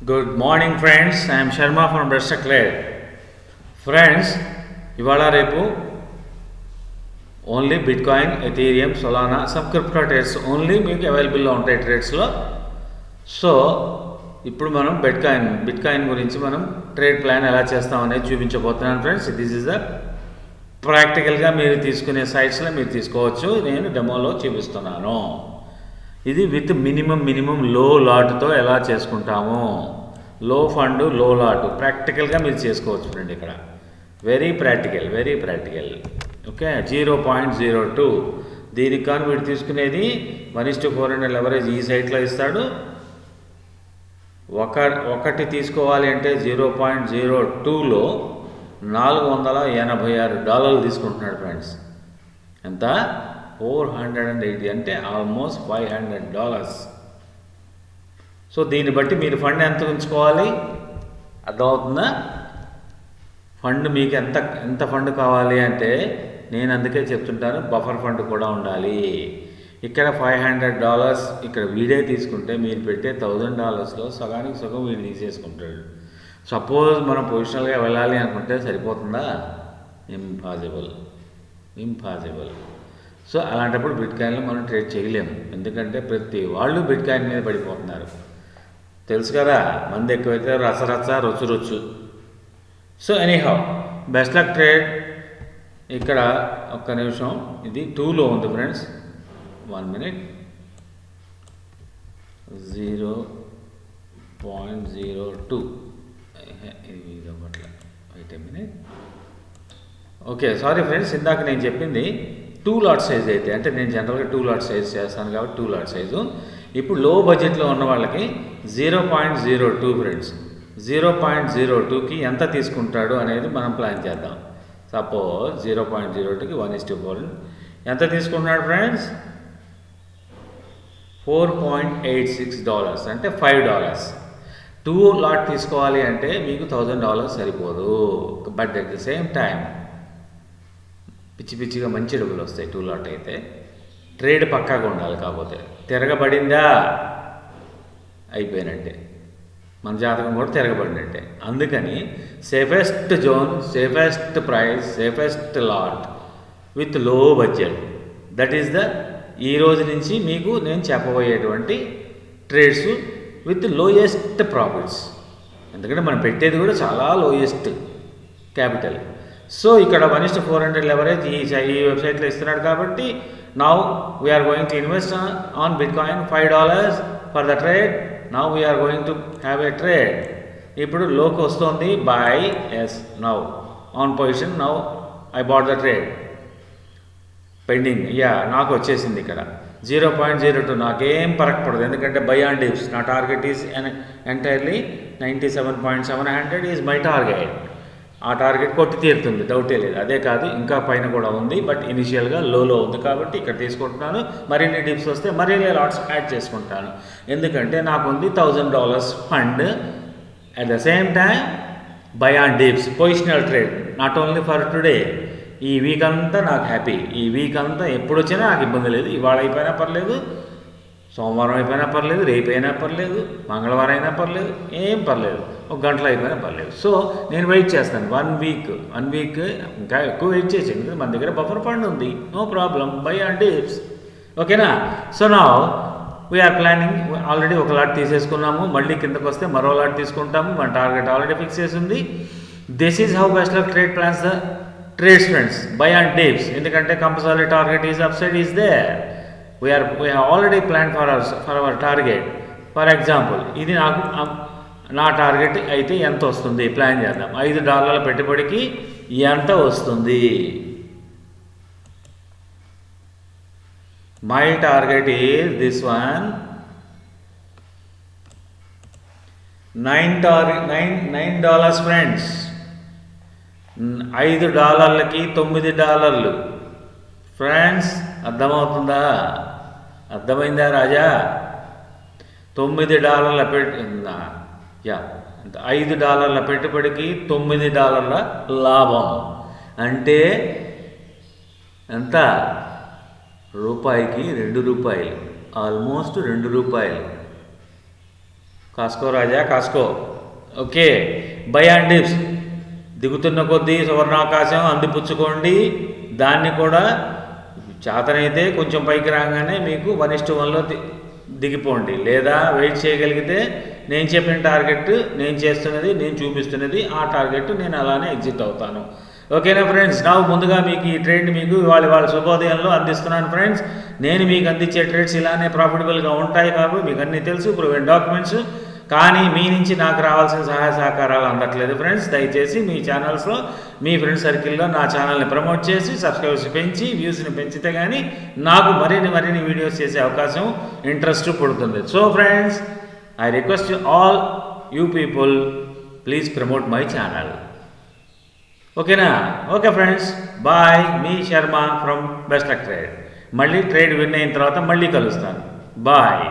Good morning friends, I'm Sharma from బ్రెస్టక్లేర్. Friends, ఇవాళ రేపు only bitcoin, ethereum, solana, some crypto trades only మీకు అవైలబుల్లో ఉంటాయి ట్రేడ్స్లో. సో ఇప్పుడు మనం బిట్కాయిన్ గురించి మనం ట్రేడ్ ప్లాన్ ఎలా చేస్తాం అనేది చూపించబోతున్నాను ఫ్రెండ్స్. దిస్ ఈజ్ ద ప్రాక్టికల్గా మీరు తీసుకునే సైట్స్లో మీరు తీసుకోవచ్చు. నేను డెమోలో చూపిస్తున్నాను. ఇది విత్ మినిమం లో లాట్తో ఎలా చేసుకుంటాము. లో ఫండ్ లో లాట్ ప్రాక్టికల్గా మీరు చేసుకోవచ్చు ఫ్రెండ్. ఇక్కడ వెరీ ప్రాక్టికల్. ఓకే, 0.02 దీనికి కానీ వీడు తీసుకునేది 1:400 లెవరేజ్ ఈ సైట్లో ఇస్తాడు. ఒకటి తీసుకోవాలి అంటే 0.02లో $486 తీసుకుంటున్నాడు ఫ్రెండ్స్. ఎంత? 480 అంటే ఆల్మోస్ట్ $500. సో దీన్ని బట్టి మీరు ఫండ్ ఎంత ఉంచుకోవాలి అర్థమవుతుందా? ఫండ్ మీకు ఎంత ఫండ్ కావాలి అంటే నేను అందుకే చెప్తుంటాను, బఫర్ ఫండ్ కూడా ఉండాలి. ఇక్కడ $500 ఇక్కడ వీడే తీసుకుంటే మీరు పెట్టే $1000లో సగానికి సగం వీడు తీసేసుకుంటాడు. సపోజ్ మనం పొజిషనల్గా వెళ్ళాలి అనుకుంటే సరిపోతుందా? ఇంపాసిబుల్. సో అలాంటప్పుడు బిట్కాయిన్లో మనం ట్రేడ్ చేయలేము. ఎందుకంటే ప్రతి వాళ్ళు బిట్కాయిన్ మీద పడిపోతున్నారు. తెలుసు కదా, మంది ఎక్కువైతే రచ్చ రొచ్చు. So anyhow, best luck trade. ఇక్కడ ఒక్క నిమిషం, ఇది 2లో ఉంది ఫ్రెండ్స్. 1 minute. 0.02 ఇది ఒకట్ల. Wait a minute. Okay, sorry friends, ఇందాక నేను చెప్పింది 2 లాట్ సైజ్ అయితే, అంటే నేను జనరల్గా 2 లాట్ సైజ్ చేస్తాను కాబట్టి 2 లాట్ సైజు. ఇప్పుడు లో బడ్జెట్లో ఉన్న వాళ్ళకి 0.02 ఫ్రెండ్స్. 0.02కి ఎంత తీసుకుంటాడు అనేది మనం ప్లాన్ చేద్దాం. సపోజ్ 0.02కి 1:4 ఎంత తీసుకుంటున్నాడు ఫ్రెండ్స్? $4.86 అంటే $5. 2 లాట్ తీసుకోవాలి అంటే మీకు $1000 సరిపోదు. But at the same time పిచ్చిగా మంచి డబ్బులు వస్తాయి 2 లాట్ అయితే. ట్రేడ్ పక్కాగా ఉండాలి. కాకపోతే తిరగబడిందా అయిపోయినట్టే, మన జాతకం కూడా తిరగబడినట్టే. అందుకని safest zone, safest price, safest lot with లో బడ్జెట్. దట్ ఈస్ ద ఈ రోజు నుంచి మీకు నేను చెప్పబోయేటువంటి ట్రేడ్స్ విత్ లోయెస్ట్ ప్రాఫిట్స్. ఎందుకంటే మనం పెట్టేది కూడా చాలా లోయెస్ట్ క్యాపిటల్. సో ఇక్కడ 1:400 లెవరేజ్ ఈ వెబ్సైట్లో ఇస్తున్నాడు కాబట్టి now we're going to invest on bitcoin $5 for the trade. Now we're going to have a trade. ఇప్పుడు లోకి వస్తుంది buy is now on position. Now I bought the trade pending. నాకు వచ్చేసింది ఇక్కడ 0.02. నాకేం పడదు, ఎందుకంటే బై ఆన్ డిప్స్. నా target is entirely 97.700 is my target. ఆ టార్గెట్ కొట్టి తీరుతుంది, డౌటే లేదు. అదే కాదు, ఇంకా పైన కూడా ఉంది, బట్ ఇనిషియల్గా లోలో ఉంది కాబట్టి ఇక్కడ తీసుకుంటున్నాను. మరిన్ని డిప్స్ వస్తే మరిన్ని లాట్స్ యాడ్ చేసుకుంటాను. ఎందుకంటే నాకు ఉంది $1000 fund. At the same time by on dips, positional trade, not only for today. ఈ వీక్ అంతా నాకు హ్యాపీ. ఈ వీక్ అంతా ఎప్పుడు వచ్చినా నాకు ఇబ్బంది లేదు. ఇవాళ అయిపోయినా పర్లేదు, సోమవారం అయిపోయినా పర్లేదు, రేపు అయినా పర్లేదు, మంగళవారం అయినా పర్లేదు, ఏం పర్లేదు, 1 గంటలో అయిపోయినా పర్లేదు. సో నేను వెయిట్ చేస్తాను 1 వీక్ ఇంకా ఎక్కువ వెయిట్ చేసాను. ఎందుకంటే మన దగ్గర బఫర్ ఫండ్ ఉంది, no problem, buy on dips. ఓకేనా? So now we're planning. Already ఒక లాట్ తీసేసుకున్నాము, మళ్ళీ కిందకు వస్తే మరో లాట్ తీసుకుంటాము. మన టార్గెట్ ఆల్రెడీ ఫిక్స్ చేసి ఉంది. This is how best luck trade plans the trades friends, buy on dips. ఎందుకంటే compulsory target is upside is there. we have already planned for our target. For example, ఇది నాకు నా target అయితే ఎంత వస్తుంది plan చేద్దాం. $5 పెట్టుబడికి ఎంత వస్తుంది? My target is this one, $9 friends. $5కి $9 ఫ్రెండ్స్. అర్థమైందా రాజా? $9 $5 పెట్టుబడికి $9 లాభం అంటే ఎంత? రూపాయికి $2, ఆల్మోస్ట్ $2. కాసుకో రాజా కాసుకో. Okay, buy and dips. దిగుతున్న కొద్దీ సువర్ణాకాశం అందిపుచ్చుకోండి. దాన్ని కూడా చేతనైతే కొంచెం పైకి రాగానే మీకు 1:1లో దిగిపోండి. లేదా వెయిట్ చేయగలిగితే నేను చెప్పిన టార్గెట్, నేను చేస్తున్నది, నేను చూపిస్తున్నది ఆ టార్గెట్ నేను అలానే ఎగ్జిట్ అవుతాను. ఓకేనా ఫ్రెండ్స్? నా ముందుగా మీకు ఈ ట్రేడ్ మీకు వాళ్ళ శుభోదయంలో అందిస్తున్నాను ఫ్రెండ్స్. నేను మీకు అందించే ట్రేడ్స్ ఇలానే ప్రాఫిటబుల్గా ఉంటాయి కాబట్టి మీకు అన్నీ తెలుసు, ప్రూవెన్ డాక్యుమెంట్స్. కానీ మీ నుంచి నాకు రావాల్సిన సహాయ సహకారాలు అందట్లేదు ఫ్రెండ్స్. దయచేసి మీ ఛానల్స్లో మీ ఫ్రెండ్ సర్కిల్లో నా ఛానల్ని ప్రమోట్ చేసి సబ్స్క్రైబర్స్ పెంచి వ్యూస్ని పెంచితే కానీ నాకు మరిన్ని వీడియోస్ చేసే అవకాశం, ఇంట్రెస్ట్ పుడుతుంది. So friends, I request all you people, please promote my channel. ఓకేనా? Okay friends, bye. మీ Sharma from best luck trade. మళ్ళీ ట్రేడ్ విన్ అయిన తర్వాత మళ్ళీ కలుస్తాను. బాయ్.